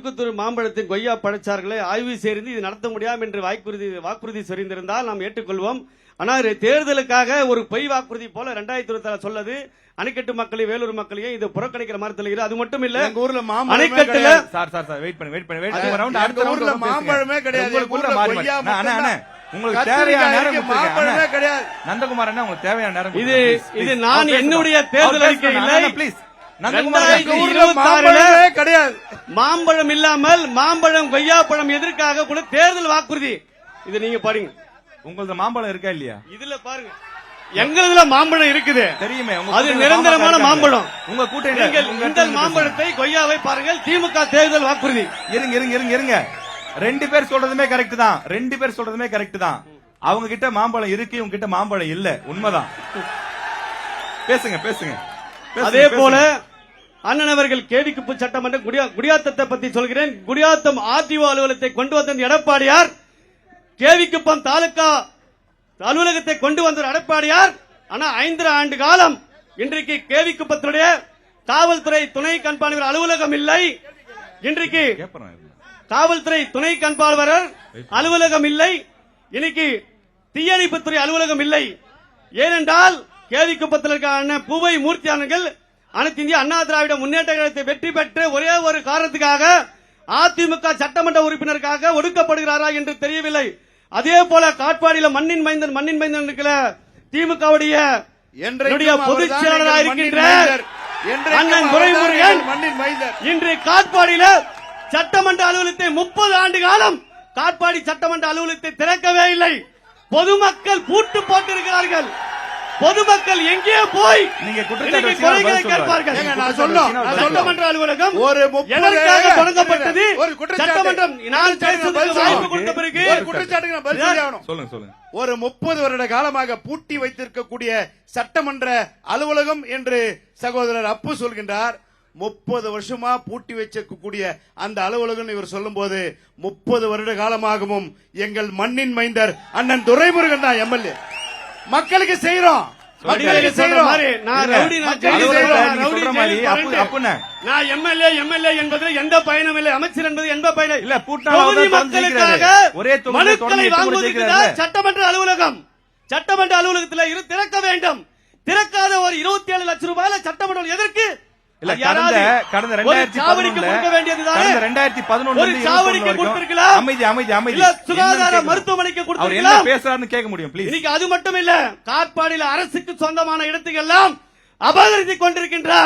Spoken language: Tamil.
திருக்குத்தூர் மாம்பழத்தின் கொய்யா பழச்சாறுகளை ஆய்வு செய்து இது நடத்த முடியாது என்று வாக்குறுதி சொரிந்திருந்தால் நாம் ஏற்றுக்கொள்வோம். ஆனால் தேர்தலுக்காக ஒரு பொய் வாக்குறுதி போல 2026 சொல்லது அணைக்கட்டு மக்களையும் வேலூர் மக்களையும் இது புறக்கணிக்கிற மாதிரி தெரிகிறது. அது மட்டும் இல்ல, எங்க ஊர்ல அணைக்கட்டுல மாம்பழமே கிடையாது. உங்களுக்கு தேவையான நேரம் கிடையாது. நந்தகுமார் அண்ணா, உங்களுக்கு தேவையான நேரம் இது நான் என்னுடைய தேர்தல் அறிக்கையில் பிளீஸ். 2026 கிடையாது. மாம்பழம் இல்லாமல் மாம்பழம் கொய்யா பழம் எதற்காக கூட தேர்தல் வாக்குறுதி. இது நீங்க பாருங்க. உங்களுக்கு மாம்பழம் இருக்கா இல்லையா? இதுல பாருங்க, எங்களதுல மாம்பழம் இருக்குது தெரியுமே. அது நிரந்தரமான மாம்பழம். உங்க கூட்டணி இந்த மாம்பழத்தை கொய்யாவை பாருங்கள். திமுக தேர்தல் வாக்குறுதி. இருங்க 2 பேர் சொல்றதுமே கரெக்ட் தான். 2 பேர் சொல்றதுமே கரெக்ட் தான். அவங்க கிட்ட மாம்பழம் இருக்கு, இவங்க கிட்ட மாம்பழம் இல்ல. உண்மைதான். பேசுங்க. அதே போல அண்ணன் அவர்கள் கேவிக்குப்பு சட்டமன்ற குடியாத்தத்தை பத்தி சொல்கிறேன். குடியாத்தம் ஆர்டிஓ அலுவலகத்தை கொண்டு வந்த எடப்பாடியார், கேவிக்குப்பம் தாலுகா அலுவலகத்தை கொண்டு வந்த எடப்பாடியார். ஆனா 5 ஆண்டு காலம் இன்றைக்கு கேவிக்குப்பத்தினுடைய காவல்துறை துணை கண்காணிப்பாளர் அலுவலகம் இல்லை. இன்றைக்கு காவல்துறை துணை கண்காணிப்பாளர் அலுவலகம் இல்லை. இன்னைக்கு தீயணைப்புத்துறை அலுவலகம் இல்லை. ஏனென்றால் கேவிக்குப்பத்தில் இருக்க பூவை மூர்த்தியானர்கள் அனைத்து இந்திய அண்ணா திராவிட முன்னேற்ற கழகத்தை வெற்றி பெற்ற ஒரே ஒரு காரணத்துக்காக அதிமுக சட்டமன்ற உறுப்பினருக்காக ஒடுக்கப்படுகிறாரா என்று தெரியவில்லை. அதே போல காட்பாடியில மண்ணின் மைந்தன் இருக்கிற திமுகவுடைய பொதுச் செயலாளராக இருக்கின்ற அண்ணன் துரைமுருகன் இன்று காட்பாடியில சட்டமன்ற அலுவலகத்தை 30 ஆண்டு காலம் காட்பாடி சட்டமன்ற அலுவலகத்தை திறக்கவே இல்லை. பொதுமக்கள் பூட்டு போட்டிருக்கிறார்கள். பொதுமக்கள் எங்கே போய் நீங்க குறைகளை கேட்பார்கள். சட்டமன்ற அலுவலகம் எதற்காக தொடங்கப்பட்டது? சட்டமன்றம் நான் பேசுவதற்கு வாய்ப்பு கொடுத்த பிறகு சொல்லுங்க. ஒரு 30 வருட காலமாக பூட்டி வைத்திருக்கக்கூடிய சட்டமன்ற அலுவலகம் என்று சகோதரர் அப்பு சொல்கின்றார். 30 வருஷமா பூட்டி வச்சிருக்கக்கூடிய அந்த அலுவலகம் இவர் சொல்லும் போது 30 வருட காலமாகவும் எங்கள் மண்ணின் மைந்தர் அண்ணன் துரைமுருகன் தான் எம்எல்ஏ. மக்களுக்கு செய்யறோம். நான் எம்எல்ஏ என்பது எந்த பயனும் இல்லை. அமைச்சர் என்பது எந்த பயனும் இல்ல. மக்களுக்காக மனுக்களை வாங்குவதற்கு சட்டமன்ற அலுவலகத்தில் இரு திறக்க வேண்டும். திறக்காத ஒரு 27 லட்சம் ரூபாயில சட்டமன்றம் எதற்கு? கடந்த 2011 சுகாதார மருத்துவமனைக்கு கொடுத்திருக்கலாம். பேசுறாருன்னு கேட்க முடியும். இன்னைக்கு அது மட்டும் இல்ல, காட்பாடியில் அரசுக்கு சொந்தமான இடத்துக்கெல்லாம் அபகரித்துக் கொண்டிருக்கின்றார்.